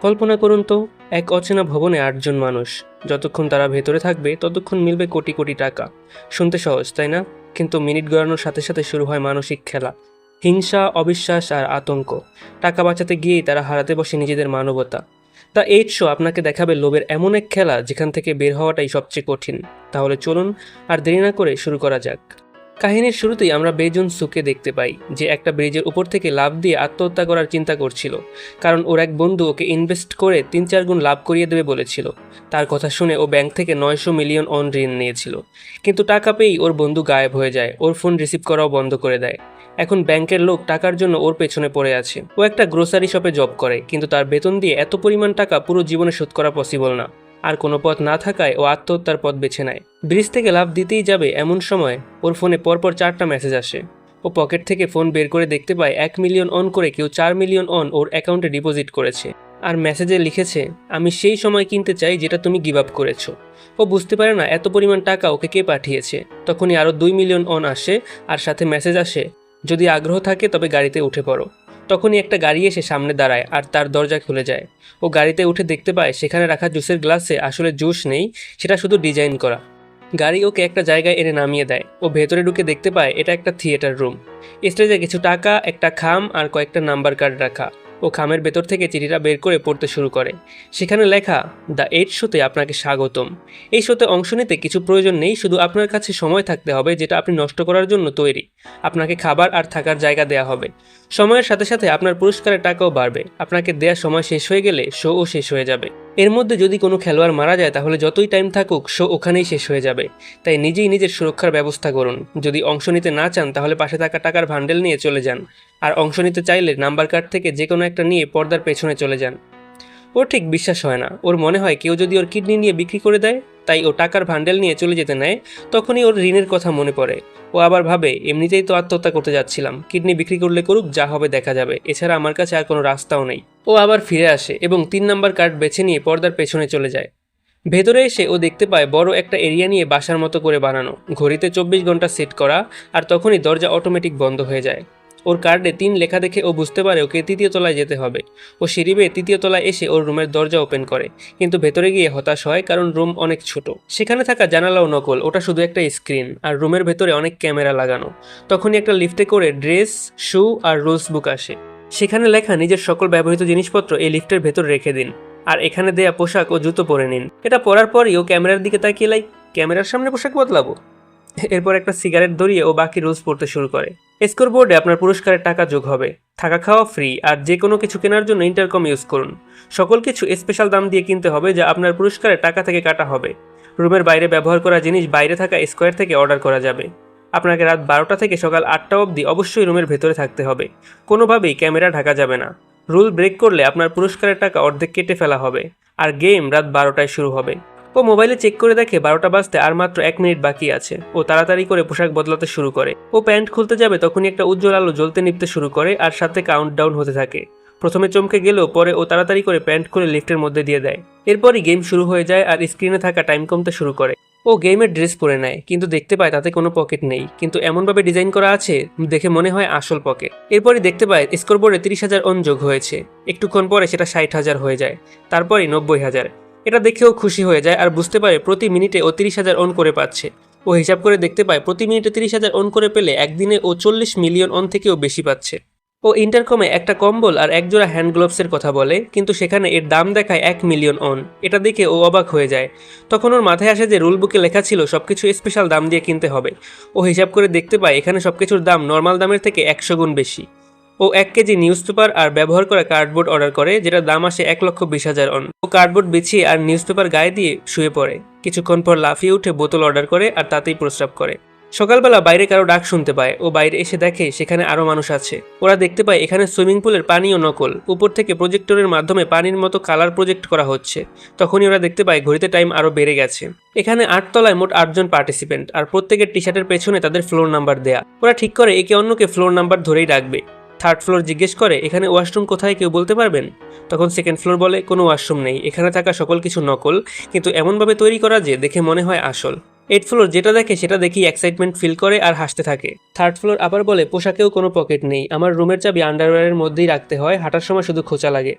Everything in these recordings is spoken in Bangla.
কল্পনা করুন তো, এক অচেনা ভবনে ৮ জন মানুষ। যতক্ষণ তারা ভেতরে থাকবে ততক্ষণ মিলবে কোটি কোটি টাকা। শুনতে সহজ, তাই না? কিন্তু মিনিট গড়ানোর সাথে সাথে শুরু হয় মানসিক খেলা। হিংসা, অবিশ্বাস আর আতঙ্ক। টাকা বাঁচাতে গিয়েই তারা হারাতে বসে নিজেদের মানবতা। দ্য 8 শো আপনাকে দেখাবে লোভের এমন এক খেলা যেখান থেকে বের হওয়াটাই সবচেয়ে কঠিন। তাহলে চলুন আর দেরি না করে শুরু করা যাক। কাহিনীর শুরুতেই আমরা বেজুন সুকে দেখতে পাই, যে একটা ব্রিজের উপর থেকে লাফ দিয়ে আত্মহত্যা করার চিন্তা করছিল, কারণ ওর এক বন্ধু ওকে ইনভেস্ট করে ৩-৪ গুণ লাভ করিয়ে দেবে বলেছিল। তার কথা শুনে ও ব্যাংক থেকে ৯০০ মিলিয়ন অন ঋণ নিয়েছিল, কিন্তু টাকা পেয়েই ওর বন্ধু গায়েব হয়ে যায়, ওর ফোন রিসিভ করাও বন্ধ করে দেয়। এখন ব্যাংকের লোক টাকার জন্য ওর পেছনে পড়ে আছে। ও একটা গ্রোসারি শপে জব করে, কিন্তু তার বেতন দিয়ে এত পরিমাণ টাকা পুরো জীবনে শোধ করা পসিবল না। আর কোনো পথ না থাকায় ও আত্মহত্যার পথ বেছে নেয়। ব্রিজ থেকে লাফ দিতেই যাবে এমন সময় ওর ফোনে পরপর 4টা মেসেজ আসে। ও পকেট থেকে ফোন বের করে দেখতে পায় 1 মিলিয়ন অন করে কেউ 4 মিলিয়ন অন ওর অ্যাকাউন্টে ডিপোজিট করেছে। আর মেসেজে লিখেছে, আমি সেই সময় কিনতে চাই যেটা তুমি গিভ আপ করেছো। ও বুঝতে পারে না এত পরিমাণ টাকা ওকে কে পাঠিয়েছে। তখনই আরও 2 মিলিয়ন অন আসে, আর সাথে মেসেজ আসে, যদি আগ্রহ থাকে তবে গাড়িতে উঠে পড়ো। তখনই একটা গাড়ি এসে সামনে দাঁড়ায় আর তার দরজা খুলে যায়। ও গাড়িতে উঠে দেখতে পায় সেখানে রাখা জুসের গ্লাসে আসলে জুস নেই, সেটা শুধু ডিজাইন করা। গাড়ি ওকে একটা জায়গায় এনে নামিয়ে দেয়। ও ভেতরে ঢুকে দেখতে পায় এটা একটা থিয়েটার রুম। স্টেজে কিছু টাকা, একটা খাম আর কয়েকটা নাম্বার কার্ড রাখা। ও খামের ভেতর থেকে চিঠিটা বের করে পড়তে শুরু করে। সেখানে লেখা, দ্য 8 শোতে আপনাকে স্বাগতম। এই শোতে অংশ নিতে কিছু প্রয়োজন নেই, শুধু আপনার কাছে সময় থাকতে হবে যেটা আপনি নষ্ট করার জন্য তৈরি। আপনাকে খাবার আর থাকার জায়গা দেয়া হবে। সময়ের সাথে সাথে আপনার পুরস্কারের টাকাও বাড়বে। আপনাকে দেয়া সময় শেষ হয়ে গেলে শোও শেষ হয়ে যাবে। এর মধ্যে যদি কোনো খেলোয়াড় মারা যায় তাহলে যতই টাইম থাকুক শো ওখানেই শেষ হয়ে যাবে। তাই নিজেই নিজের সুরক্ষার ব্যবস্থা করুন। যদি অংশ নিতে না চান তাহলে পাশে থাকা টাকার ভান্ডেল নিয়ে চলে যান। আর অংশ নিতে চাইলে নাম্বার কার্ড থেকে যে কোনো একটা নিয়ে পর্দার পেছনে চলে যান। ওর ঠিক বিশ্বাস হয় না। ওর মনে হয় কেউ যদি ওর কিডনি নিয়ে বিক্রি করে দেয়। তাই ও টাকার ভান্ডেল নিয়ে চলে যেতে নেয়। তখনই ওর ঋণের কথা মনে পড়ে। ও আবার ভাবে, এমনিতেই তো আত্মহত্যা করতে যাচ্ছিলাম, কিডনি বিক্রি করলে করুক, যা হবে দেখা যাবে, এছাড়া আমার কাছে আর কোনো রাস্তাও নেই। ও আবার ফিরে আসে এবং 3 নাম্বার কার্ড বেছে নিয়ে পর্দার পেছনে চলে যায়। ভেতরে এসে ও দেখতে পায় বড় একটা এরিয়া নিয়ে বাসার মতো করে বানানো, ঘড়িতে 24 ঘন্টা সেট করা, আর তখনই দরজা অটোমেটিক বন্ধ হয়ে যায়। ওর কার্ডে 3 লেখা দেখে ও বুঝতে পারে ওকে 3য় তলায় যেতে হবে। ও সিঁড়ি বেয়ে 3য় তলায় এসে ওর রুমের দরজা ওপেন করে, কিন্তু ভেতরে গিয়ে হতাশ হয় কারণ রুম অনেক ছোট। সেখানে থাকা জানালাও নকল, ওটা শুধু একটা স্ক্রিন, আর রুমের ভেতরে অনেক ক্যামেরা লাগানো। তখনই একটা লিফটে করে ড্রেস, শু আর রুলস বুক আসে। সেখানে লেখা, নিজের সকল ব্যবহৃত জিনিসপত্র এই লিফটের ভেতর রেখে দিন, আর এখানে দেয়া পোশাক ও জুতো পরে নিন। এটা পরার পরই ও ক্যামেরার দিকে তাকিয়ে ক্যামেরার সামনে পোশাক বদলাবো। এরপর একটা সিগারেট ধরিয়ে ও বাকি রুলস পড়তে শুরু করে। স্কোর বোর্ডে আপনার পুরস্কারের টাকা যোগ হবে, থাকা খাওয়া ফ্রি, আর যে কোনো কিছু কেনার জন্য ইন্টারকম ইউজ করুন। সকল কিছু স্পেশাল দাম দিয়ে কিনতে হবে, যা আপনার পুরস্কারের টাকা থেকে কাটা হবে। রুমের বাইরে ব্যবহার করা জিনিস বাইরে থাকা স্কোয়ার থেকে অর্ডার করা যাবে। আপনাকে রাত 12টা থেকে সকাল 8টা অবধি অবশ্যই রুমের ভেতরে থাকতে হবে। কোনোভাবেই ক্যামেরা ঢাকা যাবে না। রুল ব্রেক করলে আপনার পুরস্কারের টাকা অর্ধেক কেটে ফেলা হবে। আর গেম রাত 12টায় শুরু হবে। ও মোবাইলে চেক করে দেখে 12টা বাজতে আর মাত্র 1 মিনিট বাকি আছে। ও তাড়াতাড়ি করে পোশাক বদলাতে শুরু করে। ও প্যান্ট খুলতে যাবে তখনই একটা উজ্জ্বল আলো জ্বলতে নিভতে শুরু করে, আর সাথে কাউন্টডাউন হতে থাকে। প্রথমে চমকে গেলেও পরে ও তাড়াতাড়ি করে প্যান্ট খুলে লিফটের মধ্যে দিয়ে দেয়। এরপরই গেম শুরু হয়ে যায় আর স্ক্রিনে থাকা টাইম কমতে শুরু করে। ও গেমের ড্রেস পরে নেয়, কিন্তু দেখতে পায় তাতে কোনো পকেট নেই, কিন্তু এমনভাবে ডিজাইন করা আছে দেখে মনে হয় আসল পকেট। এরপরই দেখতে পায় স্কোরবোর্ডে 30,000 অন যোগ হয়েছে। একটুক্ষণ পরে সেটা 60,000 হয়ে যায়, তারপরই 90,000। এটা দেখেও খুশি হয়ে যায় আর বুঝতে পারে প্রতি মিনিটে ও 30,000 অন করে পাচ্ছে। ও হিসাব করে দেখতে পায় প্রতি মিনিটে 30,000 অন করে পেলে একদিনে ও 40 মিলিয়ন অন থেকেও বেশি পাচ্ছে। ও ইন্টারকমে একটা কম্বল আর একজোড়া হ্যান্ড গ্লোভসের কথা বলে, কিন্তু সেখানে এর দাম দেখায় 1 মিলিয়ন অন। এটা দেখে ও অবাক হয়ে যায়। তখন ওর মাথায় আসে যে রুল বুকে লেখা ছিল সবকিছু স্পেশাল দাম দিয়ে কিনতে হবে। ও হিসাব করে দেখতে পায় এখানে সবকিছুর দাম নর্মাল দামের থেকে 100 গুণ বেশি। ও 1 কেজি নিউজ পেপার আর ব্যবহার করা কার্ডবোর্ড অর্ডার করে, যেটার দাম আসে 1,20,000 অন। ও কার্ডবোর্ড বিছিয়ে আর নিউজ পেপার গায়ে দিয়ে শুয়ে পড়ে। কিছুক্ষণ পর লাফিয়ে উঠে বোতল অর্ডার করে আর তাতেই প্রস্রাব করে। সকালবেলা বাইরে কারো ডাক শুনতে পায়। ও বাইরে এসে দেখে সেখানে আরো মানুষ আছে। ওরা দেখতে পায় এখানে সুইমিং পুলের পানিও নকল, উপর থেকে প্রজেক্টরের মাধ্যমে পানির মতো কালার প্রজেক্ট করা হচ্ছে। তখনই ওরা দেখতে পায় ঘড়িতে টাইম আরো বেড়ে গেছে। এখানে 8 তলায় মোট 8 জন পার্টিসিপেন্ট, আর প্রত্যেকের টি শার্টের পেছনে তাদের ফ্লোর নাম্বার দেয়া। ওরা ঠিক করে একে অন্যকে ফ্লোর নাম্বার ধরেই ডাকবে। 3rd ফ্লোর জিজ্ঞেস করে, এখানে ওয়াশরুম কোথায়, কেউ বলতে পারবেন? তখন 2nd ফ্লোর বলে, কোনো ওয়াশরুম নেই, এখানে থাকা সকল কিছু নকল, কিন্তু এমনভাবে তৈরি করা যে দেখে মনে হয় আসল। 8th ফ্লোর যেটা দেখে সেটা দেখেই এক্সাইটমেন্ট ফিল করে আর হাসতে থাকে। 3rd ফ্লোর আবার বলে, পোশাকেও কোনো পকেট নেই, আমার রুমের চাবি আন্ডারওয়্যারের মধ্যেই রাখতে হয়, হাঁটার সময় শুধু খোঁচা লাগে।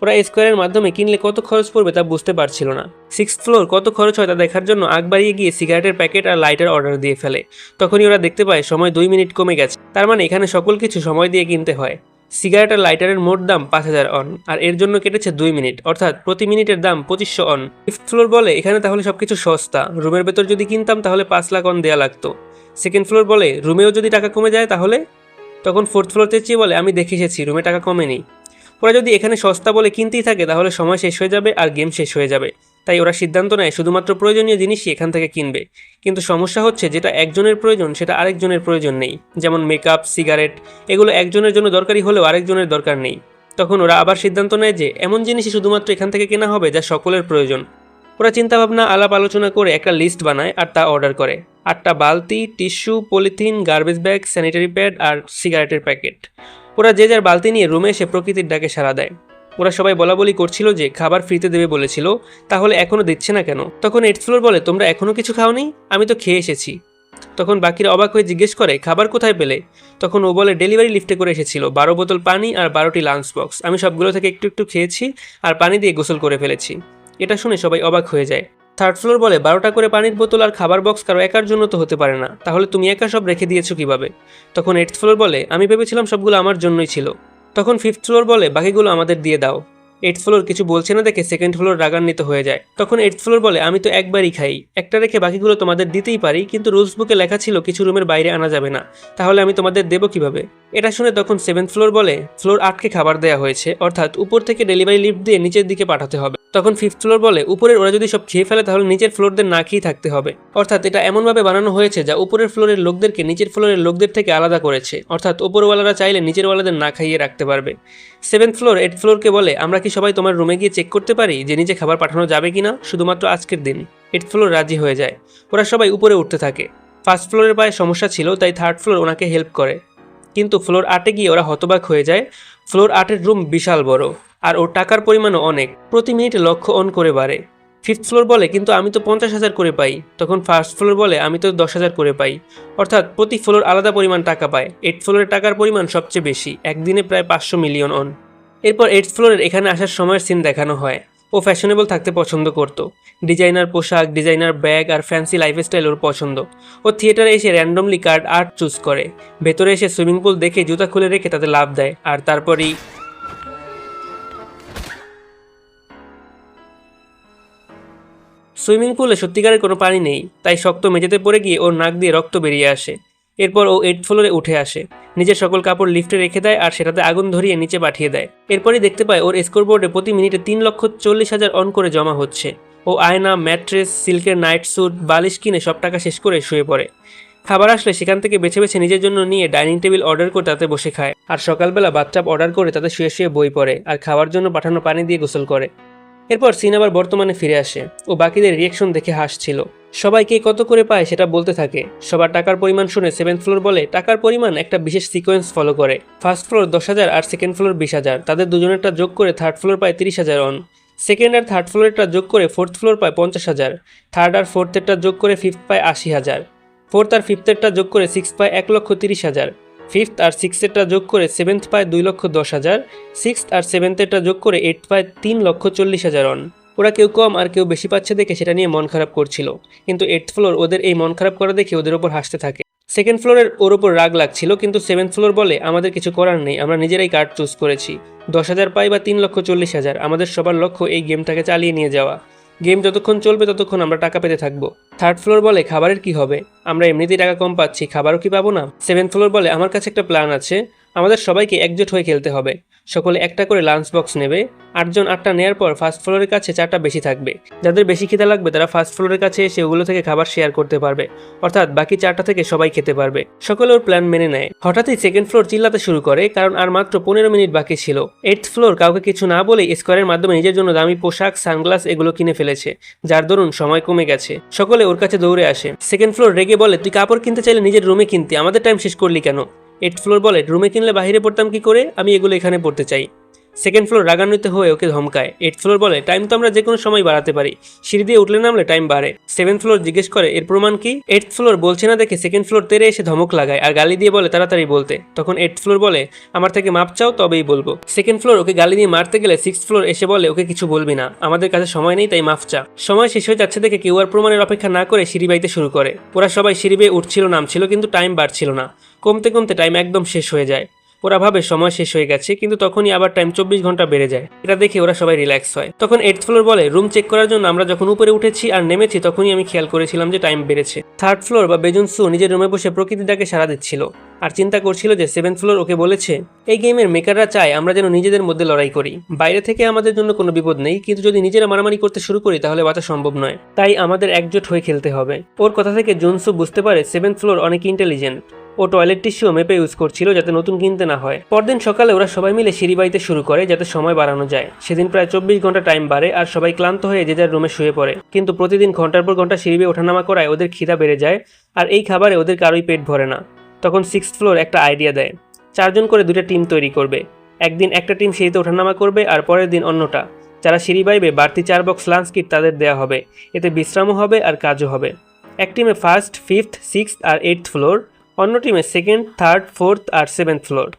ওরা স্কোয়ারের মাধ্যমে কিনলে কত খরচ পড়বে তা বুঝতে পারছিল না। 6th ফ্লোর কত খরচ হয় তা দেখার জন্য আগ বাড়িয়ে গিয়ে সিগারেটের প্যাকেট আর লাইটার অর্ডার দিয়ে ফেলে। তখনই ওরা দেখতে পায় সময় 2 মিনিট কমে গেছে, তার মানে এখানে সকল কিছু সময় দিয়ে কিনতে হয়। সিগারেট আর লাইটারের মোট দাম 5000 অন, আর এর জন্য কেটেছে 2 মিনিট, অর্থাৎ প্রতি মিনিটের দাম 2500 অন। 5th ফ্লোর বলে এখানে তাহলে সবকিছু সস্তা, রুমের ভেতর যদি কিনতাম তাহলে 5 লাখ অন দেয়া লাগতো। 2nd ফ্লোর বলে রুমেও যদি টাকা কমে যায় তাহলে? তখন 4th ফ্লোর চেঁচিয়ে বলে আমি দেখে এসেছি রুমে টাকা কমেনি। ওরা যদি এখানে সস্তা বলে কিনতেই থাকে তাহলে সময় শেষ হয়ে যাবে আর গেম শেষ হয়ে যাবে। তাই ওরা সিদ্ধান্ত নেয় শুধুমাত্র প্রয়োজনীয় জিনিসই এখান থেকে কিনবে। কিন্তু সমস্যা হচ্ছে যেটা একজনের প্রয়োজন সেটা আরেকজনের প্রয়োজন নেই। যেমন মেকআপ, সিগারেট, এগুলো একজনের জন্য দরকারি হলেও আরেকজনের দরকার নেই। তখন ওরা আবার সিদ্ধান্ত নেয় যে এমন জিনিসই শুধুমাত্র এখান থেকে কেনা হবে যা সকলের প্রয়োজন। ওরা চিন্তাভাবনা আলাপ আলোচনা করে একটা লিস্ট বানায় আর তা অর্ডার করে। 8টা বালতি, tissue, polythene, garbage bag, sanitary pad আর সিগারেটের প্যাকেট। ওরা যে যার বালতি নিয়ে রুমে এসে প্রকৃতির ডাকে সাড়া দেয়। ওরা সবাই বলাবলি করছিল যে খাবার ফ্রিতে দেবে বলেছিল, তাহলে এখনও দিচ্ছে না কেন? তখন 8th ফ্লোর বলে তোমরা এখনও কিছু খাওনি? আমি তো খেয়ে এসেছি। তখন বাকিরা অবাক হয়ে জিজ্ঞেস করে খাবার কোথায় পেলে? তখন ও বলে ডেলিভারি লিফটে করে এসেছিল, 12 বোতল পানি আর 12টি লাঞ্চ বক্স। আমি সবগুলো থেকে একটু একটু খেয়েছি আর পানি দিয়ে গোসল করে ফেলেছি। এটা শুনে সবাই অবাক হয়ে যায়। 3rd ফ্লোর বলে 12টা করে পানির বোতল আর খাবার বক্স কারো একার জন্য তো হতে পারে না, তাহলে তুমি একা সব রেখে দিয়েছো কিভাবে? তখন 8th ফ্লোর বলে আমি ভেবেছিলাম সবগুলো আমার জন্যই ছিল। তখন 5th ফ্লোর বলে বাকিগুলো আমাদের দিয়ে দাও। 8th ফ্লোর কিছু বলছে না দেখে 2nd ফ্লোর রাগান্বিত হয়ে যায়। তখন 8th ফ্লোর বলে আমি তো একবারই খাই, একটা রেখে বাকিগুলো তোমাদের দিতেই পারি, কিন্তু রুলস বুকে লেখা ছিল কিছু রুমের বাইরে আনা যাবে না, তাহলে আমি তোমাদের দেবো কিভাবে? এটা শুনে তখন 7th ফ্লোর বলে ফ্লোর 8কে খাবার দেওয়া হয়েছে, অর্থাৎ উপর থেকে ডেলিভারি লিফট দিয়ে নিচের দিকে পাঠাতে হবে। তখন 5th ফ্লোর বলে উপরের ওরা যদি সব খেয়ে ফেলে তাহলে নিচের ফ্লোরদের না খেয়ে থাকতে হবে, অর্থাৎ এটা এমনভাবে বানানো হয়েছে যা উপরের ফ্লোরের লোকদেরকে নিচের ফ্লোরের লোকদের থেকে আলাদা করেছে, অর্থাৎ উপরওয়ালারা চাইলে নিচের ওয়ালাদের না খাইয়ে রাখতে পারবে। 7th ফ্লোর 8th ফ্লোরকে বলে আমরা কি সবাই তোমার রুমে গিয়ে চেক করতে পারি যে নিচে খাবার পাঠানো যাবে কিনা, শুধুমাত্র আজকের দিন? 8th ফ্লোর রাজি হয়ে যায়। ওরা সবাই উপরে উঠতে থাকে। 1st ফ্লোরের পায়ে সমস্যা ছিল, তাই 3rd ফ্লোর ওনাকে হেল্প করে। কিন্তু ফ্লোর 8-এ গিয়ে ওরা হতবাক হয়ে যায়। ফ্লোর 8-এর রুম বিশাল বড়, আর ওর টাকার পরিমাণও অনেক, প্রতি মিনিটে লক্ষ অন করে বাড়ে। 5th ফ্লোর বলে কিন্তু আমি তো 50,000 করে পাই। তখন 1st ফ্লোর বলে আমি তো 10,000 করে পাই, অর্থাৎ প্রতি ফ্লোর আলাদা পরিমাণ টাকা পায়। 8th ফ্লোরের টাকার পরিমাণ সবচেয়ে বেশি, একদিনে প্রায় 500 মিলিয়ন অন। এরপর 8th ফ্লোরের এখানে আসার সময়ের সিন দেখানো হয়। ও ফ্যাশনেবল থাকতে পছন্দ করত, ডিজাইনার পোশাক, ডিজাইনার ব্যাগ আর ফ্যান্সি লাইফস্টাইল ওর পছন্দ। ও থিয়েটারে এসে র্যান্ডমলি কার্ড আর্ট চুজ করে, ভেতরে এসে সুইমিং পুল দেখে জুতা খুলে রেখে তাতে লাভ দেয়, আর তারপরই সুইমিং পুলে সত্যিকারের কোনো পানি নেই, তাই শক্ত মেঝেতে পড়ে গিয়ে ওর নাক দিয়ে রক্ত বেরিয়ে আসে। এরপর ও 8th ফ্লোরে উঠে আসে, নিজের সকল কাপড় লিফটে রেখে দেয় আর সেটাতে আগুন ধরিয়ে নিচে পাঠিয়ে দেয়। এরপরই দেখতে পায় ওর স্কোরবোর্ডে প্রতি মিনিটে 3,40,000 অন করে জমা হচ্ছে। ও আয়না, ম্যাট্রেস, সিল্কের নাইট স্যুট, বালিশ কিনে সব টাকা শেষ করে শুয়ে পড়ে। খাবার আসলে সেখান থেকে বেছে বেছে নিজের জন্য নিয়ে ডাইনিং টেবিল অর্ডার করে তাতে বসে খায়, আর সকালবেলা বাথটাব অর্ডার করে তাতে শুয়ে শুয়ে বই পড়ে আর খাওয়ার জন্য পাঠানো পানি দিয়ে গোসল করে। এরপর সিন আবার বর্তমানে ফিরে আসে। ও বাকিদের রিয়েকশন দেখে হাসছিল। সবাই কে কত করে পায় সেটা বলতে থাকে। সবার টাকার পরিমাণ শুনে 7th ফ্লোর বলে টাকার পরিমাণ একটা বিশেষ সিকোয়েন্স ফলো করে। 1st ফ্লোর 10,000 আর 2nd ফ্লোর 20,000, তাদের দুজনেরটা যোগ করে 3rd ফ্লোর পায় 30,000 অন। 2nd আর 3rd ফ্লোরেরটা যোগ করে 4th ফ্লোর পায় 50,000। 3rd আর 4th-এরটা যোগ করে 5th পায় 80,000। 4th আর 5th-এরটা যোগ করে 6th পায় 1,30,000। 5th আর 6th-এরটা যোগ করে 7th পায় 2,10,000। 6th আর 7th-এরটা যোগ করে 8th পায় 3,40,000 অন। ওরা কেউ কম আর কেউ বেশি পাচ্ছে দেখে সেটা নিয়ে মন খারাপ করছিল, কিন্তু 8th ফ্লোর ওদের এই মন খারাপ করা দেখে ওদের ওপর হাসতে থাকে। 2nd ফ্লোরের ওর ওপর রাগ লাগছিল, কিন্তু 7th ফ্লোর বলে আমাদের কিছু করার নেই, আমরা নিজেরাই কার্ড চুজ করেছি। 10,000 পাই বা 3,40,000, আমাদের সবার লক্ষ্য এই গেমটাকে চালিয়ে নিয়ে যাওয়া। গেম যতক্ষণ চলবে ততক্ষণ আমরা টাকা পেতে থাকবো। 3rd ফ্লোর বলে খাবারের কি হবে, আমরা এমনিতেই টাকা কম পাচ্ছি, খাবারও কি পাবো না? 7th ফ্লোর বলে আমার কাছে একটা প্ল্যান আছে, আমাদের সবাইকে একজোট হয়ে খেলতে হবে। সকলে একটা করে লাঞ্চ বক্স নেবে, 8 জন 8টা নেওয়ার পর 1st ফ্লোরের কাছে 4টা বেশি থাকবে। যাদের বেশি খিদে লাগবে তারা 1st ফ্লোরের কাছে এসে ওগুলো থেকে খাবার শেয়ার করতে পারবে, অর্থাৎ বাকি 4টা থেকে সবাই খেতে পারবে। সকলে ওর প্ল্যান মেনে নেয়। হঠাৎই 2nd ফ্লোর চিল্লাতে শুরু করে, কারণ আর মাত্র 15 মিনিট বাকি ছিল। 8th ফ্লোর কাউকে কিছু না বলেই স্কোয়ারের মাধ্যমে নিজের জন্য দামি পোশাক, সানগ্লাস এগুলো কিনে ফেলেছে, যার দরুন সময় কমে গেছে। সকলে ওর কাছে দৌড়ে আসে। 2nd ফ্লোর রেগে বলে তুই কাপড় কিনতে চাইলে নিজের রুমে কিনতে, আমাদের টাইম শেষ করলি কেন? 8th ফ্লোর বলে রুমে কিনলে বাইরে পড়তাম কি করে, আমি এগুলো এখানে পড়তে চাই। সেকেন্ড ফ্লোর রাগান্বিত হয়ে ওকে ধমকায়। 8th ফ্লোর বলে টাইম তো আমরা যে কোনো সময় বাড়াতে পারি, সিঁড়ি দিয়ে উঠলে নামলে টাইম বাড়ে। 7th ফ্লোর জিজ্ঞেস করে এর প্রমাণ কি? 8th ফ্লোর বলছে না দেখে সেকেন্ড ফ্লোর তেরে এসে ধমক লাগায় আর গালি দিয়ে বলে তাড়াতাড়ি বলতে। তখন 8th ফ্লোর বলে আমার থেকে মাপ চাও তবেই বলবো। সেকেন্ড ফ্লোর ওকে গালি দিয়ে মারতে গেলে 6th ফ্লোর এসে বলে ওকে কিছু বলবি না, আমাদের কাছে সময় নেই তাই মাফ চা। সময় শেষ হয়ে যাচ্ছে দেখে কেউ আর প্রমাণের অপেক্ষা না করে সিঁড়ি বাইতে শুরু করে। ওরা সবাই সিঁড়ি বেয়ে উঠছিল নামছিল কিন্তু টাইম বাড়ছিল না, কমতে কমতে টাইম একদম শেষ হয়ে যায়। ওরা ভাবে সময় শেষ হয়ে গেছে কিন্তু তখনই আবার টাইম 24 ঘন্টা বেড়ে যায়। এটা দেখে ওরা সবাই রিল্যাক্স হয়। তখন 8th ফ্লোর বলে রুম চেক করার জন্য আমরা যখন উপরে উঠেছি আর নেমেছি তখনই আমি খেয়াল করেছিলাম যে টাইম বেড়েছে। 3rd ফ্লোর বা বেজুনসু নিজের রুমে বসে প্রকৃতিটাকে সাড়া দিচ্ছিল আর চিন্তা করছিল যে 7th ফ্লোর ওকে বলেছে এই গেমের মেকাররা চায় আমরা যেন নিজেদের মধ্যে লড়াই করি, বাইরে থেকে আমাদের জন্য কোনো বিপদ নেই কিন্তু যদি নিজেরা মারামারি করতে শুরু করি তাহলে বাঁচা সম্ভব নয়, তাই আমাদের একজোট হয়ে খেলতে হবে। ওর কথা থেকে জুনসু বুঝতে পারে 7th ফ্লোর অনেক ইন্টেলিজেন্ট। ও টয়লেট টিস্যুও মেপে ইউজ করছিল যাতে নতুন কিনতে না হয়। পরদিন সকালে ওরা সবাই মিলে সিঁড়ি বাইতে শুরু করে যাতে সময় বাড়ানো যায়। সেদিন প্রায় 24 ঘন্টা টাইম বাড়ে আর সবাই ক্লান্ত হয়ে যে যার রুমে শুয়ে পড়ে। কিন্তু প্রতিদিন ঘন্টার পর ঘন্টা সিঁড়ি বেয়ে ওঠানামা করায় ওদের খিদা বেড়ে যায় আর এই খাবারে ওদের কারোই পেট ভরে না। তখন 6th ফ্লোর একটা আইডিয়া দেয়, 4 জন করে 2টা টিম তৈরি করবে। একদিন একটা টিম সিঁড়িতে ওঠানামা করবে আর পরের দিন অন্যটা। যারা সিঁড়ি বাইবে বাড়তি 4 বক্স লাঞ্চ কিট তাদের দেওয়া হবে, এতে বিশ্রামও হবে আর কাজও হবে। এক টিমে 1st, 5th, 6th আর 8th ফ্লোর, অন্য টিমে 2nd, 3rd, 4th আর 7th ফ্লোর।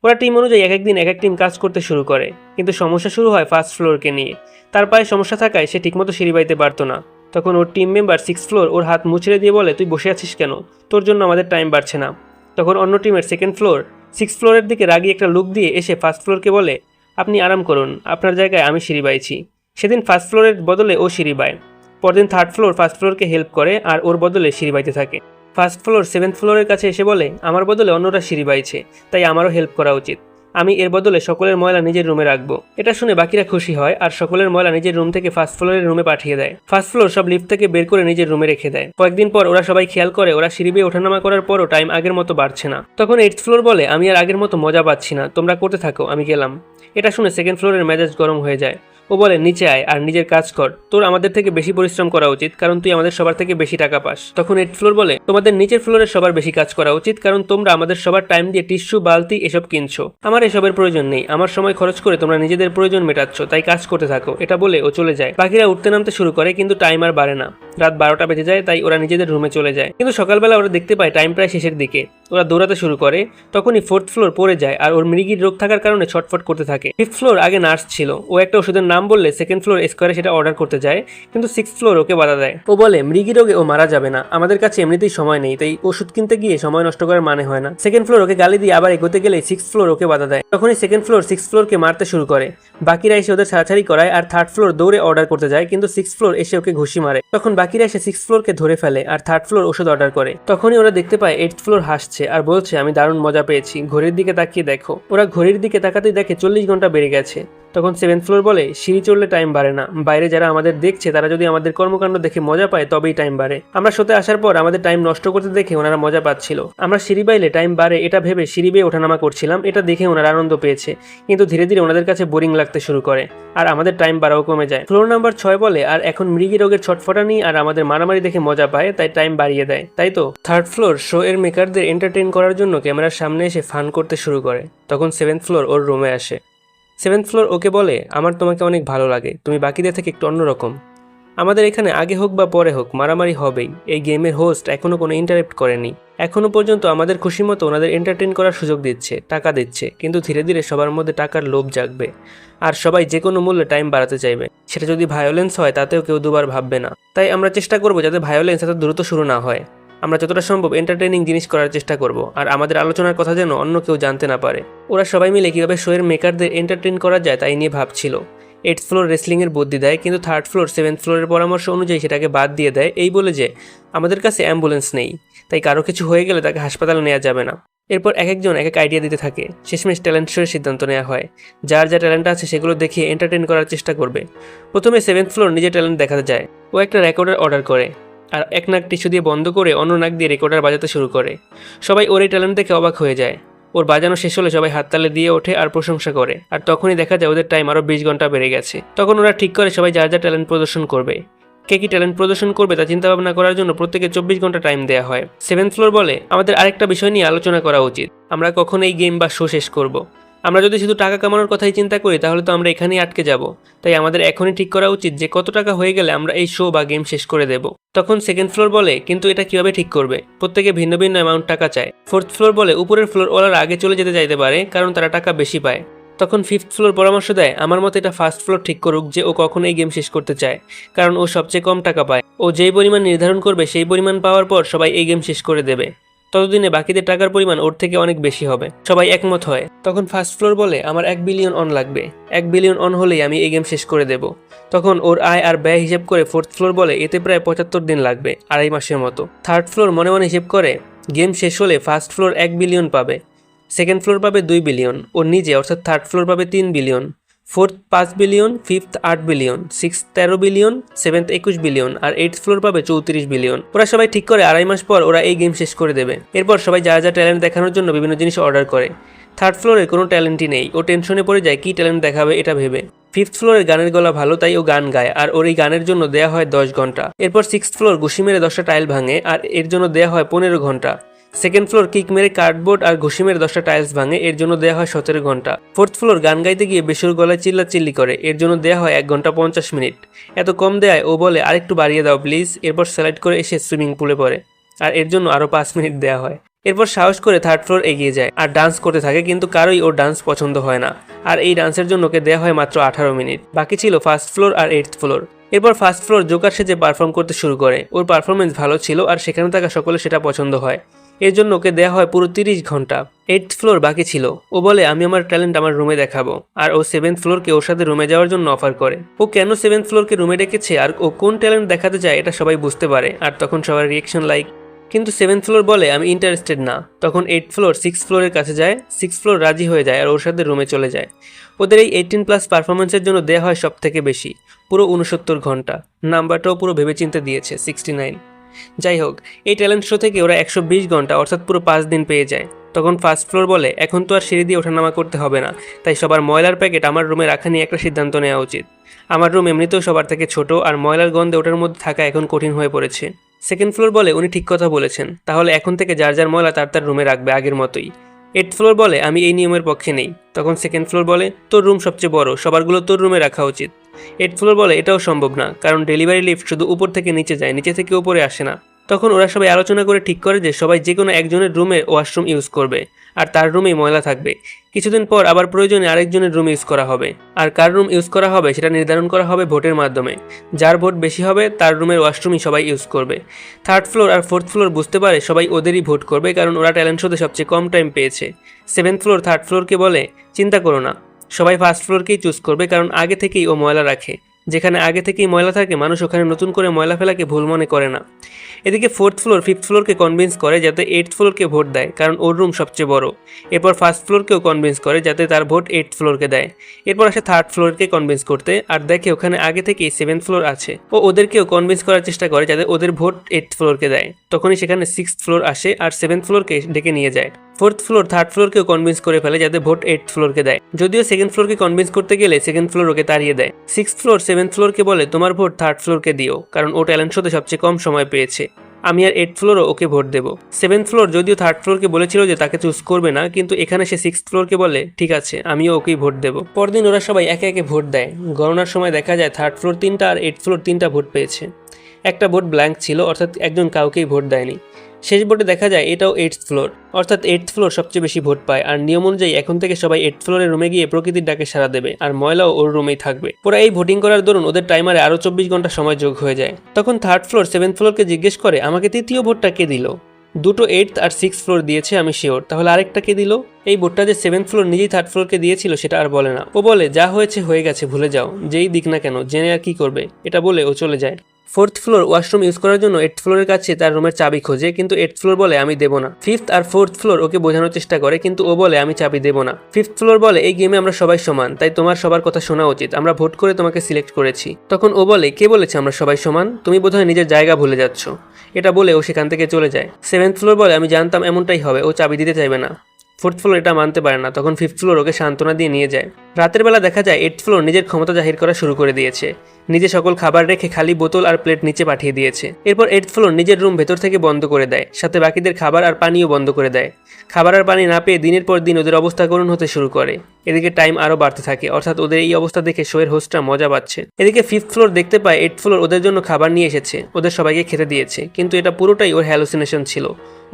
ওরা টিম অনুযায়ী এক একদিন এক এক টিম কাজ করতে শুরু করে কিন্তু সমস্যা শুরু হয় 1st ফ্লোরকে নিয়ে। তার পায়ে সমস্যা থাকায় সে ঠিকমতো সিঁড়ি বাইতে পারতো না। তখন ওর টিম মেম্বার 6th ফ্লোর ওর হাত মুচড়ে দিয়ে বলে তুই বসে আছিস কেন, তোর জন্য আমাদের টাইম বাড়ছে না। তখন অন্য টিমের 2nd ফ্লোর 6th ফ্লোরের দিকে রাগি একটা লুক দিয়ে এসে 1st ফ্লোরকে বলে আপনি আরাম করুন, আপনার জায়গায় আমি সিঁড়ি বাইছি। সেদিন 1st ফ্লোরের বদলে ও সিঁড়ি বায়। পরদিন 3rd ফ্লোর 1st ফ্লোরকে হেল্প করে আর ওর বদলে সিঁড়ি বাইতে থাকে। 1st ফ্লোর 7th ফ্লোরের কাছে এসে বলে আমার বদলে অন্যরা সিঁড়ি বাইছে তাই আমারও হেল্প করা উচিত, আমি এর বদলে সকলের ময়লা নিজের রুমে রাখবো। এটা শুনে বাকিরা খুশি হয় আর সকলের ময়লা নিজের রুম থেকে 1st ফ্লোরের রুমে পাঠিয়ে দেয়। 1st ফ্লোর সব লিফট থেকে বের করে নিজের রুমে রেখে দেয়। কয়েকদিন পর ওরা সবাই খেয়াল করে ওরা সিঁড়ি বেয়ে ওঠানামা করার পরও টাইম আগের মতো বাড়ছে না। তখন 8th ফ্লোর বলে আমি আর আগের মতো মজা পাচ্ছি না, তোমরা করতে থাকো আমি গেলাম। এটা শুনে 2nd ফ্লোরের মেজাজ গরম হয়ে যায়। ও বলে নিচে আয় আর নিজের কাজ কর, তোর আমাদের থেকে বেশি পরিশ্রম করা উচিত কারণ তুই আমাদের সবার থেকে বেশি টাকা পাস। তখন 8th ফ্লোর বলে তোমাদের নিচের ফ্লোরের সবার বেশি কাজ করা উচিত কারণ তোমরা আমাদের সবার টাইম দিয়ে টিস্যু বালতি এসব কিনছো, আমার এসবের প্রয়োজন নেই, আমার সময় খরচ করে তোমরা নিজেদের প্রয়োজন মেটাচ্ছ তাই কাজ করতে থাকো। এটা বলে ও চলে যায়। বাকিরা উঠতে নামতে শুরু করে কিন্তু টাইম আর বাড়ে না। রাত 12টা বেজে যায় তাই ওরা নিজেদের রুমে চলে যায়। কিন্তু সকালবেলা ওরা দেখতে পায় টাইম প্রায় শেষের দিকে। ওরা দৌড়াতে শুরু করে, তখনই 4th ফ্লোর পড়ে যায় আর ওর মৃগীর রোগ থাকার কারণে ছটফট করতে থাকে। 5th ফ্লোর আগে নার্স ছিল, ও একটা ওষুধের নাম বললে 2nd ফ্লোর স্কোয়ারে সেটা অর্ডার করতে যায় কিন্তু 6th ফ্লোর ওকে বাধা দেয়। ও বলে মৃগী রোগে ও মারা যাবে না, আমাদের কাছে এমনিতেই সময় নেই তাই ওষুধ কিনতে গিয়ে সময় নষ্ট করার মানে হয় না। 2nd ফ্লোর ওকে গালি দিয়ে আবার এগোতে গেলে 6th ফ্লোর ওকে বাধা দেয়। তখনই 2nd ফ্লোর 6th ফ্লোরকে মারতে শুরু করে। বাকিরা এসে ওদের ছাড়াছাড়ি করায় আর 3rd ফ্লোর দৌড়ে অর্ডার করতে যায় কিন্তু 6th ফ্লোর এসে ওকে ঘুষি মারে। তখন বাকিরা এসে 6th ফ্লোরকে ধরে ফেলে আর 3rd ফ্লোর ওষুধ অর্ডার করে। তখনই ওরা দেখতে পায় 8th ফ্লোর হাসছে আর বলছে আমি দারুণ মজা পেয়েছি, ঘড়ির দিকে তাকিয়ে দেখো। ওরা ঘড়ির দিকে তাকাতেই দেখে 40 ঘন্টা বেড়ে গেছে। তখন 7th ফ্লোর বলে সিঁড়ি চড়লে টাইম বাড়ে না, বাইরে যারা আমাদের দেখছে তারা যদি আমাদের কর্মকাণ্ড দেখে মজা পায় তবেই টাইম বাড়ে। আমরা শোতে আসার পর আমাদের টাইম নষ্ট করতে দেখে ওনারা মজা পাচ্ছিল, আমরা সিঁড়ি বাইলে টাইম বাড়ে এটা ভেবে সিঁড়ি বেয়ে ওঠানামা করছিলাম, এটা দেখে ওনারা আনন্দ পেয়েছে কিন্তু ধীরে ধীরে ওনাদের কাছে বোরিং লাগতে শুরু করে আর আমাদের টাইম বাড়াও কমে যায়। ফ্লোর নাম্বার 6 বলে আর এখন মৃগী রোগের ছটফটানি আর আমাদের মারামারি দেখে মজা পায় তাই টাইম বাড়িয়ে দেয়, তাই তো। 3rd ফ্লোর শো এর মেকারদের এন্টারটেইন করার জন্য ক্যামেরার সামনে এসে ফান করতে শুরু করে। তখন 7th ফ্লোর ওর রুমে আসে। 7th ফ্লোর ওকে বলে আমার তোমাকে অনেক ভালো লাগে, তুমি বাকিদের থেকে একটু অন্যরকম, আমাদের এখানে আগে হোক বা পরে হোক মারামারি হবেই। এই গেমের হোস্ট এখনও কোনো ইন্টারাপ্ট করেনি, এখনও পর্যন্ত আমাদের খুশি মতো ওনাদের এন্টারটেইন করার সুযোগ দিচ্ছে, টাকা দিচ্ছে, কিন্তু ধীরে ধীরে সবার মধ্যে টাকার লোভ জাগবে আর সবাই যে কোনো মূল্যে টাইম বাড়াতে চাইবে। সেটা যদি ভায়োলেন্স হয় তাতেও কেউ দুবার ভাববে না। তাই আমরা চেষ্টা করবো যাতে ভায়োলেন্স এত দ্রুত শুরু না হয়। আমরা যতটা সম্ভব এন্টারটেইনিং জিনিস করার চেষ্টা করব আর আমাদের আলোচনার কথা যেন অন্য কেউ জানতে না পারে। ওরা সবাই মিলে কীভাবে শোয়ের মেকারদের এন্টারটেইন করা যায় তাই নিয়ে ভাবছিল। 8th ফ্লোর রেসলিংয়ের বুদ্ধি দেয় কিন্তু 3rd ফ্লোর 7th ফ্লোরের পরামর্শ অনুযায়ী সেটাকে বাদ দিয়ে দেয়, এই বলে যে আমাদের কাছে অ্যাম্বুলেন্স নেই তাই কারো কিছু হয়ে গেলে তাকে হাসপাতালে নেওয়া যাবে না। এরপর এক একজন এক এক আইডিয়া দিতে থাকে। শেষমেশ ট্যালেন্ট শোয়ের সিদ্ধান্ত নেওয়া হয়, যার যা ট্যালেন্ট আছে সেগুলো দেখিয়ে এন্টারটেইন করার চেষ্টা করবে। প্রথমে 7th ফ্লোর নিজের ট্যালেন্ট দেখাতে যায়। ও একটা রেকর্ডার অর্ডার করে আর এক নাক টিস্যু দিয়ে বন্ধ করে অন্য নাক দিয়ে রেকর্ডার বাজাতে শুরু করে। সবাই ওর এই ট্যালেন্ট দেখে অবাক হয়ে যায়। ওর বাজানো শেষ হলে সবাই হাততালি দিয়ে ওঠে আর প্রশংসা করে আর তখনই দেখা যায় ওদের টাইম আরও 20 ঘন্টা বেড়ে গেছে। তখন ওরা ঠিক করে সবাই যার যা ট্যালেন্ট প্রদর্শন করবে। কে কি ট্যালেন্ট প্রদর্শন করবে তা চিন্তা ভাবনা করার জন্য প্রত্যেকে 24 ঘন্টা টাইম দেওয়া হয়। 7th ফ্লোর বলে আমাদের আরেকটা বিষয় নিয়ে আলোচনা করা উচিত, আমরা কখন এই গেম বা শো শেষ করব। আমরা যদি শুধু টাকা কামানোর কথাই চিন্তা করি তাহলে তো আমরা এখানেই আটকে যাব। তাই আমাদের এখনই ঠিক করা উচিত যে কত টাকা হয়ে গেলে আমরা এই শো বা গেম শেষ করে দেব। তখন সেকেন্ড ফ্লোর বলে, কিন্তু এটা কিভাবে ঠিক করবে? প্রত্যেকে ভিন্ন ভিন্ন অ্যামাউন্ট টাকা চায়। ফোর্থ ফ্লোর বলে, উপরের ফ্লোর ওলার আগে চলে যেতে চাইতে পারে, কারণ তারা টাকা বেশি পায়। তখন ফিফথ ফ্লোর পরামর্শ দেয়, আমার মতে এটা ফার্স্ট ফ্লোর ঠিক করুক যে ও কখন এই গেম শেষ করতে চায়, কারণ ও সবচেয়ে কম টাকা পায়। ও যেই পরিমাণ নির্ধারণ করবে সেই পরিমাণ পাওয়ার পর সবাই এই গেম শেষ করে দেবে। ততদিনে বাকিদের টাকার পরিমাণ ওর থেকে অনেক বেশি হবে। সবাই একমত হয়। তখন ফার্স্ট ফ্লোর বলে, আমার 1 বিলিয়ন অন লাগবে। 1 বিলিয়ন অন হলেই আমি এই গেম শেষ করে দেব। তখন ওর আয় আর ব্যয় হিসেব করে ফোর্থ ফ্লোর বলে, এতে প্রায় 75 দিন লাগবে, 2.5 মাসের মতো। থার্ড ফ্লোর মনে মনে হিসেব করে, গেম শেষ হলে ফার্স্ট ফ্লোর 1 বিলিয়ন পাবে, সেকেন্ড ফ্লোর পাবে 2 বিলিয়ন, ওর নিজে অর্থাৎ থার্ড ফ্লোর পাবে 3 billion, fourth 5 billion, fifth 8 billion, sixth 13 billion, seventh 21 billion আর এইথ ফ্লোর পাবে 34 বিলিয়ন। ওরা সবাই ঠিক করে 2.5 মাস পর ওরা এই গেম শেষ করে দেবে। এরপর সবাই যা যা ট্যালেন্ট দেখানোর জন্য বিভিন্ন জিনিস অর্ডার করে। থার্ড ফ্লোরের কোনো ট্যালেন্টই নেই, ও টেনশনে পড়ে যায় কী ট্যালেন্ট দেখাবে এটা ভেবে। ফিফথ ফ্লোরের গানের গলা ভালো, তাই ও গান গায় আর ওর এই গানের জন্য দেয়া হয় 10 ঘন্টা। এরপর সিক্সথ ফ্লোর ঘুষি মেরে 10টা টাইল ভাঙে আর এর জন্য দেয়া হয় 15 ঘন্টা। সেকেন্ড ফ্লোর কিক মেরে কার্ডবোর্ড আর ঘুষি মেরে 10টা টাইলস ভাঙে, এর জন্য দেওয়া হয় 17 ঘন্টা। ফোর্থ ফ্লোর গান গাইতে গিয়ে বেসুর গলায় চিল্লাচিল্লি করে, এর জন্য দেওয়া হয় 1 ঘন্টা 50 মিনিট। এত কম দেয় ও বলে, আরেকটু বাড়িয়ে দাও প্লিজ। এরপর স্লাইড করে এসে সুইমিং পুলে পড়ে আর এর জন্য আরও 5 মিনিট দেওয়া হয়। এরপর সাহস করে থার্ড ফ্লোর এগিয়ে যায় আর ডান্স করতে থাকে, কিন্তু কারোই ওর ডান্স পছন্দ হয় না আর এই ডান্সের জন্য ওকে দেওয়া হয় মাত্র 18 মিনিট। বাকি ছিল ফার্স্ট ফ্লোর আর এইথ ফ্লোর। এরপর ফার্স্ট ফ্লোর জোকার সেজে পারফর্ম করতে শুরু করে। ওর পারফরমেন্স ভালো ছিল আর সেখানে থাকা সকলে সেটা পছন্দ হয়, এর জন্য ওকে দেওয়া হয় পুরো 30 ঘন্টা। এইথ ফ্লোর বাকি ছিল। ও বলে, আমি আমার ট্যালেন্ট আমার রুমে দেখাবো, আর ও সেভেন্থ ফ্লোরকে ওর সাথে রুমে যাওয়ার জন্য অফার করে। ও কেন সেভেন্থ ফ্লোরকে রুমে ডেকেছে আর ও কোন ট্যালেন্ট দেখাতে চায় এটা সবাই বুঝতে পারে, আর তখন সবার রিয়েকশন লাইক। কিন্তু সেভেন্থ ফ্লোর বলে, আমি ইন্টারেস্টেড না। তখন এইথ ফ্লোর সিক্স ফ্লোরের কাছে যায়, সিক্স ফ্লোর রাজি হয়ে যায় আর ওর সাথে রুমে চলে যায়। ওদের এই 18+ পারফরমেন্সের জন্য দেওয়া হয় সব থেকে বেশি, পুরো 69 ঘন্টা। নাম্বারটাও পুরো ভেবেচিন্তে দিয়েছে, 69। যাই হোক, এই ট্যালেন্ট শো থেকে ওরা 120 ঘন্টা অর্থাৎ পুরো 5 দিন পেয়ে যায়। তখন ফার্স্ট ফ্লোর বলে, এখন তো আর সিঁড়ি দিয়ে ওঠানামা করতে হবে না, তাই সবার ময়লার প্যাকেট আমার রুমে রাখা নিয়ে একটা সিদ্ধান্ত নেওয়া উচিত। আমার রুম এমনিতেও সবার থেকে ছোট আর ময়লার গন্ধে ওটার মধ্যে থাকা এখন কঠিন হয়ে পড়েছে। সেকেন্ড ফ্লোর বলে, উনি ঠিক কথা বলেছেন, তাহলে এখন থেকে যার যার ময়লা তার তার রুমে রাখবে আগের মতোই। এইথ ফ্লোর বলে, আমি এই নিয়মের পক্ষে নেই। তখন সেকেন্ড ফ্লোর বলে, তোর রুম সবচেয়ে বড়, সবারগুলো তোর রুমে রাখা উচিত। এইথ ফ্লোর বলে, এটাও সম্ভব না, কারণ ডেলিভারি লিফট শুধু উপর থেকে নিচে যায়, নিচে থেকে উপরে আসে না। তখন ওরা সবাই আলোচনা করে ঠিক করে যে সবাই যে কোনো একজনের রুমে ওয়াশরুম ইউজ করবে আর তার রুমেই ময়লা থাকবে। কিছুদিন পর আবার প্রয়োজনে আরেকজনের রুম ইউজ করা হবে, আর কার রুম ইউজ করা হবে সেটা নির্ধারণ করা হবে ভোটের মাধ্যমে। যার ভোট বেশি হবে তার রুমের ওয়াশরুমই সবাই ইউজ করবে। থার্ড ফ্লোর আর ফোর্থ ফ্লোর বুঝতে পারে সবাই ওদেরই ভোট করবে, কারণ ওরা ট্যালেন্ট শোতে সবচেয়ে কম টাইম পেয়েছে। সেভেন্থ ফ্লোর থার্ড ফ্লোরকে বলে, চিন্তা করো না, সবাই ফার্স্ট ফ্লোরকেই চুজ করবে, কারণ আগে থেকেই ও ময়লা রাখে। যেখানে আগে থেকেই ময়লা থাকে মানুষ ওখানে নতুন করে ময়লা ফেলাকে ভুল মনে করে না। এদিকে ফোর্থ ফ্লোর ফিফথ ফ্লোরকে কনভিন্স করে যাতে এইথ ফ্লোরকে ভোট দেয়, কারণ ওর রুম সবচেয়ে বড়। এরপর ফার্স্ট ফ্লোরকেও কনভিন্স করে যাতে তার ভোট এইথ ফ্লোরকে দেয়। এরপর আসে থার্ড ফ্লোরকে কনভিন্স করতে, আর দেখে ওখানে আগে থেকেই সেভেন্থ ফ্লোর আছে। ও ওদেরকেও কনভিন্স করার চেষ্টা করে যাতে ওদের ভোট এইথ ফ্লোরকে দেয়। তখনই সেখানে সিক্সথ ফ্লোর আসে আর সেভেন্থ ফ্লোরকে ডেকে নিয়ে যায়। ফোর্থ ফ্লোর থার্ড ফ্লোরকেও কনভিন্স করে ফেলে যাতে ভোট এইথ ফ্লোরকে দেয়, যদিও সেকেন্ড ফ্লোরকে কনভিন্স করতে গেলে সেকেন্ড ফ্লোর ওকে তাড়িয়ে দেয়। সিক্সথ ফ্লোর সেভেন্থ ফ্লোরকে বলে, তোমার ভোট থার্ড ফ্লোরকে দিও, কারণ ও ট্যালেন্ট শোতে সবচেয়ে কম সময় পেয়েছে। আমি আর এইথ ফ্লোরও ওকে ভোট দেবো। সেভেন্থ ফ্লোর যদিও থার্ড ফ্লোরকে বলেছিল যে তাকে চুজ করবে না, কিন্তু এখানে সে সিক্সথ ফ্লোরকে বলে, ঠিক আছে আমিও ওকেই ভোট দেবো। পরদিন ওরা সবাই একে একে ভোট দেয়। গণনার সময় দেখা যায় থার্ড ফ্লোর 3টা আর এইথ ফ্লোর 3টা ভোট পেয়েছে। একটা ভোট ব্ল্যাঙ্ক ছিল, অর্থাৎ একজন কাউকেই ভোট দেয়নি। শেষ ভোটে দেখা যায় এটাও এইথ ফ্লোর, অর্থাৎ এইথ ফ্লোর সবচেয়ে বেশি ভোট পায়। আর নিয়ম অনুযায়ী এখন থেকে সবাই এইথ ফ্লোরের রুমে গিয়ে প্রকৃতির ডাকে সাড়া দেবে, আর ময়লাও ওর রুমেই থাকবে। ওরা এই ভোটিং করার দরুন ওদের টাইমারে আরও 24 ঘন্টা সময় যোগ হয়ে যায়। তখন থার্ড ফ্লোর সেভেন্থ ফ্লোরকে জিজ্ঞেস করে, আমাকে তৃতীয় ভোটটা কে দিল? দুটো এইথ আর সিক্স ফ্লোর দিয়েছে আমি শিওর, তাহলে আরেকটা কে দিল? এই ভোটটা যে সেভেন্থ ফ্লোর নিজেই থার্ড ফ্লোরকে দিয়েছিল সেটা আর বলে না। ও বলে, যা হয়েছে হয়ে গেছে, ভুলে যাও, যেই দিক না কেন, জেনে আর কি করবে, এটা বলে ও চলে যায়। ফোর্থ ফ্লোর ওয়াশরুম ইউজ করার জন্য এইথ ফ্লোরের কাছে তার রুমের চাবি খোঁজে, কিন্তু এইথ ফ্লোর বলে, আমি দেবো না। ফিফথ আর ফোর্থ ফ্লোর ওকে বোঝানোর চেষ্টা করে, কিন্তু ও বলে, আমি চাবি দেবো না। ফিফথ ফ্লোর বলে, এই গেমে আমরা সবাই সমান, তাই তোমার সবার কথা শোনা উচিত, আমরা ভোট করে তোমাকে সিলেক্ট করেছি। তখন ও বলে, কে বলেছে আমরা সবাই সমান? তুমি বোধহয় নিজের জায়গা ভুলে যাচ্ছ। এটা বলে ও সেখান থেকে চলে যায়। সেভেন্থ ফ্লোর বলে, আমি জানতাম এমনটাই হবে, ও চাবি দিতে চাইবে না। ফোর্থ ফ্লোর এটা মানতে পারে না। তখন ফিফথ ফ্লোর ওকে সান্ত্বনা দিয়ে নিয়ে যায়। রাতের বেলা দেখা যায় 8th ফ্লোর নিজের ক্ষমতা জাহির করা শুরু করে দিয়েছে। নিজে সকল খাবার রেখে খালি বোতল আর প্লেট নিচে পাঠিয়ে দিয়েছে। এরপর 8th ফ্লোর নিজের রুম ভেতর থেকে বন্ধ করে দেয়, সাথে বাকিদের খাবার আর পানিও বন্ধ করে দেয়। খাবার আর পানি না পেয়ে দিনের পর দিন ওদের অবস্থা করুণ হতে শুরু করে। এদিকে টাইম আরও বাড়তে থাকে, অর্থাৎ ওদের এই অবস্থা দেখে শোয়ের হোস্টরা মজা পাচ্ছে। এদিকে 5th ফ্লোর দেখতে পায় 8th ফ্লোর ওদের জন্য খাবার নিয়ে এসেছে, ওদের সবাইকে খেতে দিয়েছে, কিন্তু এটা পুরোটাই ওর হ্যালুসিনেশন ছিল,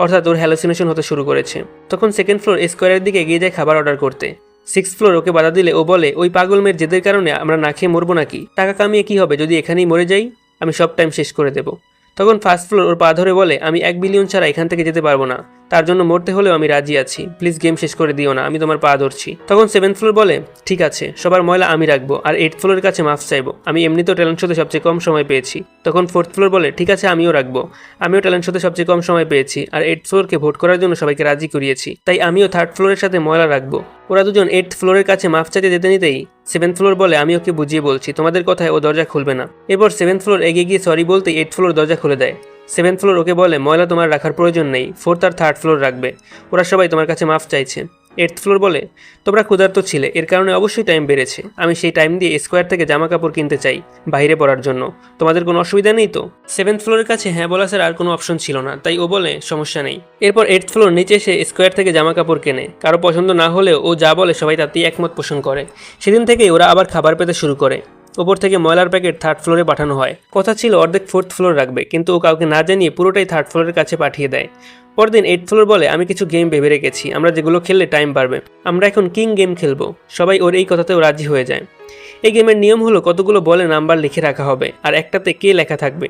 অর্থাৎ ওর হ্যালুসিনেশন হতে শুরু করেছে। তখন 2nd ফ্লোর স্কোয়ারের দিকে এগিয়ে যায় খাবার অর্ডার করতে। 6th ফ্লোর ওকে বাধা দিলে ও বলে, ওই পাগল মেয়ের জেদের কারণে আমরা না খেয়ে মরবো নাকি? টাকা কামিয়ে কি হবে যদি এখানেই মরে যাই? আমি সব টাইম শেষ করে দেবো। তখন 1st ফ্লোর ওর পা ধরে বলে, আমি 1 বিলিয়ন ছাড়া এখান থেকে যেতে পারবো না, তার জন্য মরতে হলেও আমি রাজি আছি, প্লিজ গেম শেষ করে দিও না, আমি তোমার পা ধরছি। তখন 7th ফ্লোর বলে, ঠিক আছে, সবার ময়লা আমি রাখবো, আর 8th ফ্লোরের কাছে মাফ চাইবো, আমি এমনিতেও ট্যালেন্ট শোতে সবচেয়ে কম সময় পেয়েছি। তখন 4th ফ্লোর বলে, ঠিক আছে, আমিও রাখবো, আমিও ট্যালেন্ট শোতে সবচেয়ে কম সময় পেয়েছি, আর 8th ফ্লোরকে ভোট করার জন্য সবাইকে রাজি করিয়েছি, তাই আমিও 3rd ফ্লোরের সাথে ময়লা রাখবো। ওরা দুজন 8th ফ্লোরের কাছে মাফ চাইতে যেতে নিতেই 7th ফ্লোর বলে, আমি ওকে বুঝিয়ে বলছি, তোমাদের কথায় ও দরজা খুলবে না। এরপর 7th ফ্লোর এগিয়ে গিয়ে সরি বলতে 8th ফ্লোর দরজা খুলে দেয়। 7th ফ্লোর ওকে বলে, ময়লা তোমার রাখার প্রয়োজন নেই, 4th আর 3rd ফ্লোর রাখবে, ওরা সবাই তোমার কাছে মাফ চাইছে। 8th ফ্লোর বলে, তোমরা ক্ষুধার্ত ছিলে, এর কারণে অবশ্যই টাইম বেড়েছে, আমি সেই টাইম দিয়ে স্কোয়ার থেকে জামা কাপড় কিনতে চাই বাইরে পড়ার জন্য, তোমাদের কোনো অসুবিধা নেই তো? 7th ফ্লোরের কাছে হ্যাঁ বলা স্যার আর কোনো অপশন ছিল না, তাই ও বলে সমস্যা নেই। এরপর 8th ফ্লোর নিচে এসে স্কোয়ার থেকে জামা কাপড় কেনে, কারো পছন্দ না হলেও ও যা বলে সবাই তাতেই একমত পোষণ করে। সেদিন থেকেই ওরা আবার খাবার পেতে শুরু করে। ওপর থেকে ময়লার প্যাকেট 3rd ফ্লোরে পাঠানো হয়। কথা ছিল অর্ধেক 4th ফ্লোর রাখবে, কিন্তু ও কাউকে না জানিয়ে পুরোটাই 3rd ফ্লোরের কাছে পাঠিয়ে দেয়। পরদিন 8th ফ্লোর বলে, আমি কিছু গেম ভেবে রেখেছি, আমরা যেগুলো খেললে টাইম বাড়বে, আমরা এখন কিং গেম খেলবো। সবাই ওর এই কথাতেও রাজি হয়ে যায়। এই গেমের নিয়ম হলো কতগুলো বলে নাম্বার লিখে রাখা হবে, আর একটাতে কে লেখা থাকবে।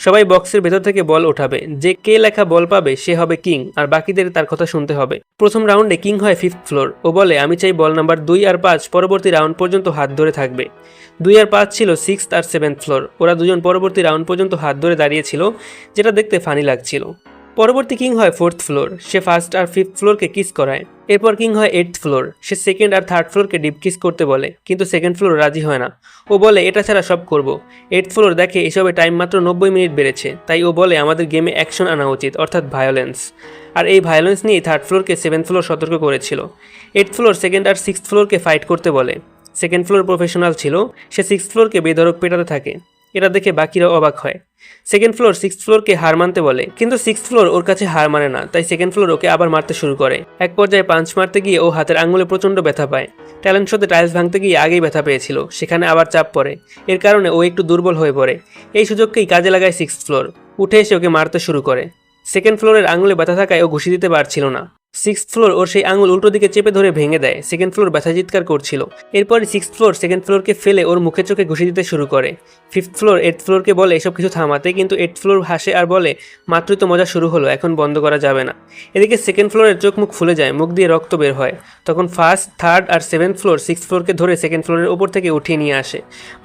সবাই বক্সের ভেতর থেকে বল ওঠাবে, যে কে লেখা বল পাবে সে হবে কিং, আর বাকিদের তার কথা শুনতে হবে। প্রথম রাউন্ডে কিং হয় 5th ফ্লোর। ও বলে, আমি চাই বল নাম্বার 2 আর 5 পরবর্তী রাউন্ড পর্যন্ত হাত ধরে থাকবে। 2 আর 5 ছিল 6th আর 7th ফ্লোর। ওরা দুজন পরবর্তী রাউন্ড পর্যন্ত হাত ধরে দাঁড়িয়েছিল, যেটা দেখতে ফানি লাগছিল। পরবর্তী কিং হয় 4th ফ্লোর, সে 1st আর 5th ফ্লোরকে কিস করায়। এরপর কিং হয় 8th ফ্লোর, সে 2nd আর 3rd ফ্লোরকে ডিপ কিস করতে বলে, কিন্তু 2nd ফ্লোর রাজি হয় না। ও বলে, এটা ছাড়া সব করব। 8th ফ্লোর দেখে এসবে টাইম মাত্র 90 মিনিট বেড়েছে, তাই ও বলে আমাদের গেমে অ্যাকশন আনা উচিত, অর্থাৎ ভায়োলেন্স। আর এই ভায়োলেন্স নিয়েই 3rd ফ্লোরকে 7th ফ্লোর সতর্ক করেছিল। 8th ফ্লোর 2nd আর 6th ফ্লোরকে ফাইট করতে বলে। 2nd ফ্লোর প্রফেশনাল ছিল, সে 6th ফ্লোরকে বেধড়ক পেটাতে থাকে। এটা দেখে বাকিরা অবাক হয়। 2nd ফ্লোর 6th ফ্লোরকে হার মানতে বলে, কিন্তু 6th ফ্লোর ওর কাছে হার মানে না, তাই 2nd ফ্লোর ওকে আবার মারতে শুরু করে। এক পর্যায়ে পাঞ্চ মারতে গিয়ে ও হাতের আঙুলে প্রচণ্ড ব্যথা পায়। ট্যালেন্ট শোতে টাইলস ভাঙতে গিয়ে আগেই ব্যথা পেয়েছিল, সেখানে আবার চাপ পড়ে, এর কারণে ও একটু দুর্বল হয়ে পড়ে। এই সুযোগকেই কাজে লাগায় 6th ফ্লোর, উঠে এসে ওকে মারতে শুরু করে। 2nd ফ্লোরের আঙুলে ব্যথা থাকায় ও ঘুষি দিতে পারছিল না। 6th ফ্লোর ওর সেই আঙুল উল্টো দিকে চেপে ধরে ভেঙে দেয়। 2nd ফ্লোর ব্যথা চিৎকার করছিল। এরপরই 6th ফ্লোর 2nd ফ্লোরকে ফেলে ওর মুখে চোখে ঘুষি দিতে শুরু করে। 5th ফ্লোর 8th ফ্লোরকে বলে এসব কিছু থামাতে, কিন্তু 8th ফ্লোর হাসে আর বলে, মাত্রই তো মজা শুরু হলো, এখন বন্ধ করা যাবে না। এদিকে 2nd ফ্লোরের চোখ মুখ ফুলে যায়, মুখ দিয়ে রক্ত বের হয়। তখন 1st, 3rd আর 7th ফ্লোর 6th ফ্লোরকে ধরে 2nd ফ্লোরের ওপর থেকে উঠিয়ে নিয়ে আসে।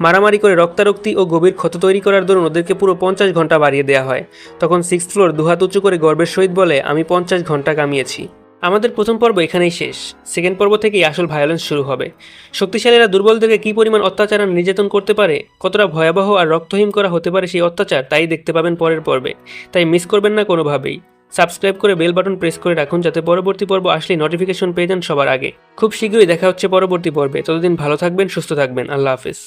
মারামারি করে রক্তারক্তি ও গভীর ক্ষত তৈরি করার দরুন ওদেরকে পুরো 50 ঘন্টা বাড়িয়ে দেওয়া হয়। তখন 6th ফ্লোর দুহাত উঁচু করে গর্বের সহিত বলে, আমি 50 ঘন্টা কামিয়েছি। আমাদের প্রথম পর্ব এখানেই শেষ। 2nd পর্ব থেকেই আসল ভায়োলেন্স শুরু হবে। শক্তিশালীরা দুর্বলদেরকে কী পরিমাণ অত্যাচার আর নির্যাতন করতে পারে, কতটা ভয়াবহ আর রক্তহীন করা হতে পারে সেই অত্যাচার, তাই দেখতে পাবেন পরের পর্বে। তাই মিস করবেন না কোনোভাবেই। সাবস্ক্রাইব করে বেল বাটন প্রেস করে রাখুন, যাতে পরবর্তী পর্ব আসলেই নোটিফিকেশন পেয়ে যান সবার আগে। খুব শীঘ্রই দেখা হচ্ছে পরবর্তী পর্বে। ততদিন ভালো থাকবেন, সুস্থ থাকবেন। আল্লাহ হাফেজ।